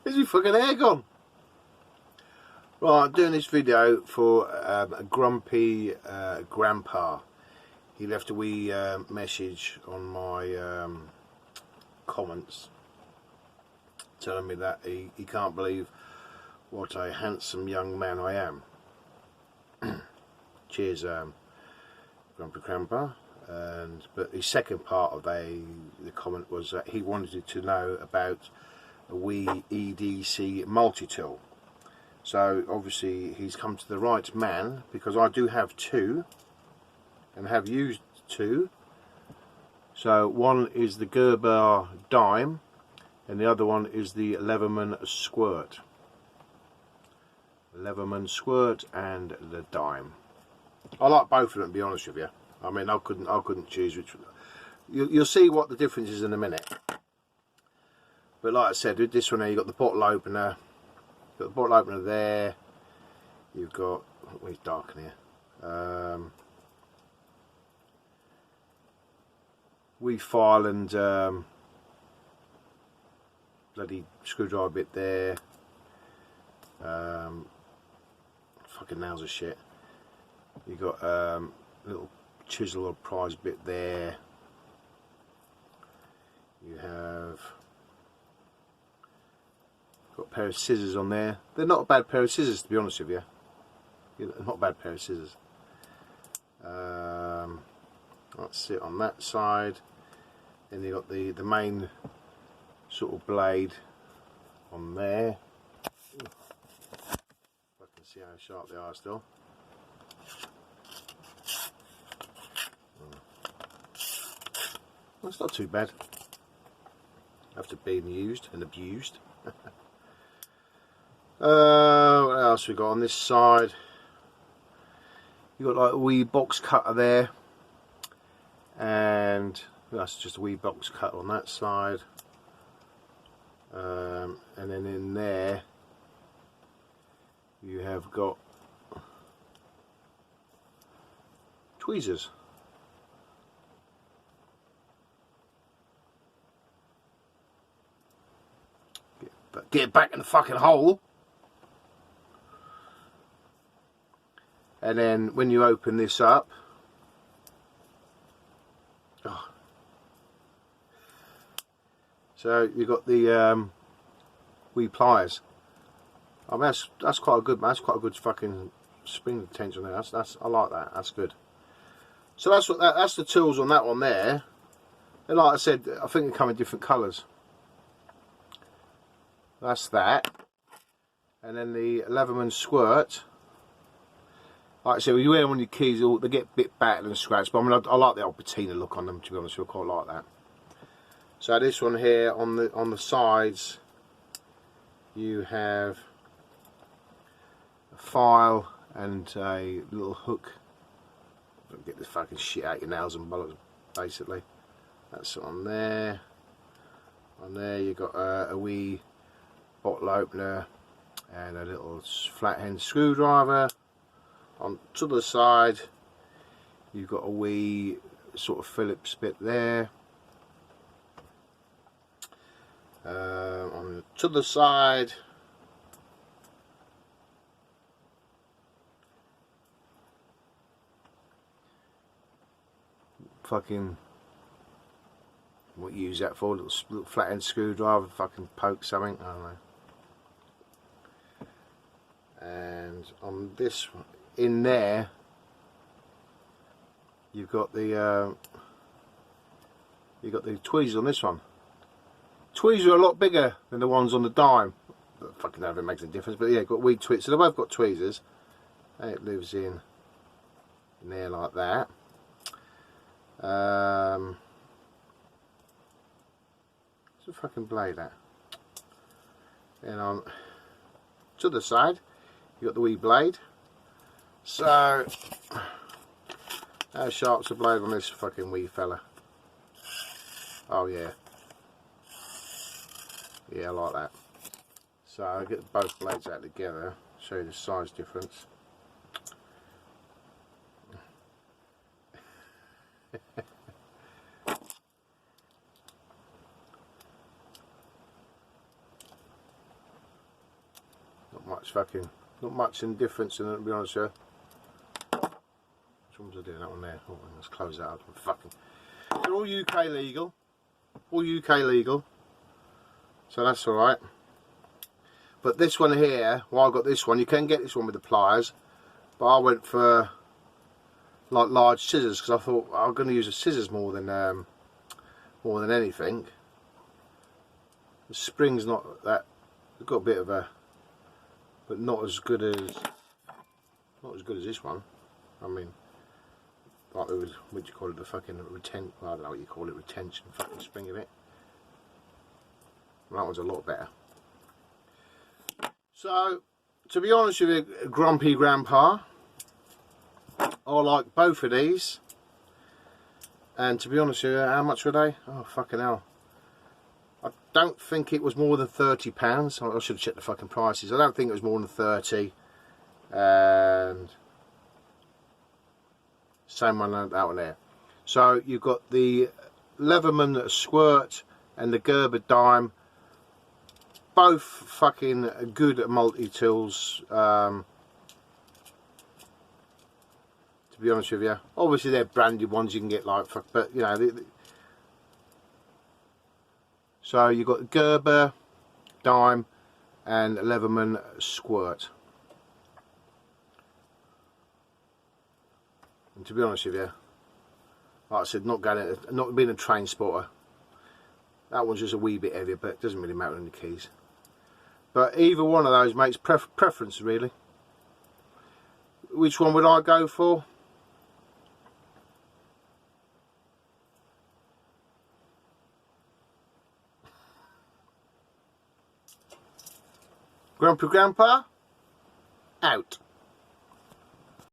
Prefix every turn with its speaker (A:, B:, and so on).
A: Where's your fucking hair gone? Right, I'm doing this video for a grumpy grandpa. He left a wee message on my comments telling me that he can't believe what a handsome young man I am. Cheers, grumpy grandpa. But the second part of the comment was that he wanted to know about a wee EDC multi-tool. So obviously he's come to the right man, because I do have two and have used two. So one is the Gerber dime and the other one is the leatherman squirt. Leatherman squirt and the dime. I like both of them, to be honest with you. I mean, I couldn't choose which one. You'll see what the difference is in a minute. But like I said, with this one here, you've got the bottle opener. You've got the bottle opener there. You've got, oh, it's dark in here. Wee file and bloody screwdriver bit there. Fucking nails are shit. You've got little chisel or prize bit there. You have got a pair of scissors on there. They're not a bad pair of scissors, to be honest with you. Not a bad pair of scissors. That's it on that side. Then you got the main sort of blade on there. Ooh. I can see how sharp they are still. Well, it's not too bad. After being used and abused. What else we got on this side? You got like a wee box cutter there, and that's just a wee box cutter on that side. And then in there you have got tweezers. Get it back in the fucking hole. And then when you open this up, oh. So you've got the wee pliers. I mean, that's quite a good, man. That's quite a good fucking spring tension there. That's I like that. That's good. So that's the tools on that one there. And like I said, I think they come in different colours. That's that. And then the leatherman squirt. Like I said, when you wear them on your keys, they get a bit battered and scratched. But I mean, I like the old patina look on them, to be honest with you. I quite like that. So this one here on the sides, you have a file and a little hook. Don't get this fucking shit out your nails and bollocks, basically. That's on there. On there you got a wee bottle opener and a little flat end screwdriver. On to the side you've got a wee sort of Phillips bit there. On to the side fucking, what you use that for, little flat end screwdriver, fucking poke something, I don't know. And on this one, in there, you've got the tweezers on this one. Tweezers are a lot bigger than the ones on the dime. I fucking know if it makes a difference, but yeah, got wee tweezers. So they've both got tweezers. And it lives in there like that. Where's the fucking blade at? And on to the side, you got the wee blade. So, how sharp's the blade on this fucking wee fella? Oh yeah. Yeah, I like that. So I'll get both blades out together, show you the size difference. fucking, not much in difference in it, to be honest with you. Which one was I doing? That one there. Oh, let's close that up. Fucking. They're all UK legal. All UK legal. So that's alright. But this one here, well, I got this one. You can get this one with the pliers. But I went for like large scissors because I thought I'm going to use the scissors more than anything. The spring's not that. It's got a bit of a, but not as good as this one. I mean, like it was, what do you call it? The fucking retention. Well, I don't know what you call it. Retention fucking spring of it. Well, that one's a lot better. So, to be honest with you, Grumpy Grandpa, I like both of these. And to be honest with you, how much were they? Oh, fucking hell. I don't think it was more than £30. I should have checked the fucking prices. I don't think it was more than 30. And same one, that one there. So you've got the Leatherman Squirt and the Gerber Dime. Both fucking good multi-tools. To be honest with you, obviously they're branded ones you can get like, but you know. So you've got Gerber Dime and Leatherman Squirt. And to be honest with you, like I said, not being a train spotter. That one's just a wee bit heavier, but it doesn't really matter in the keys. But either one of those makes preference really. Which one would I go for? Grumpy Grandpa, out.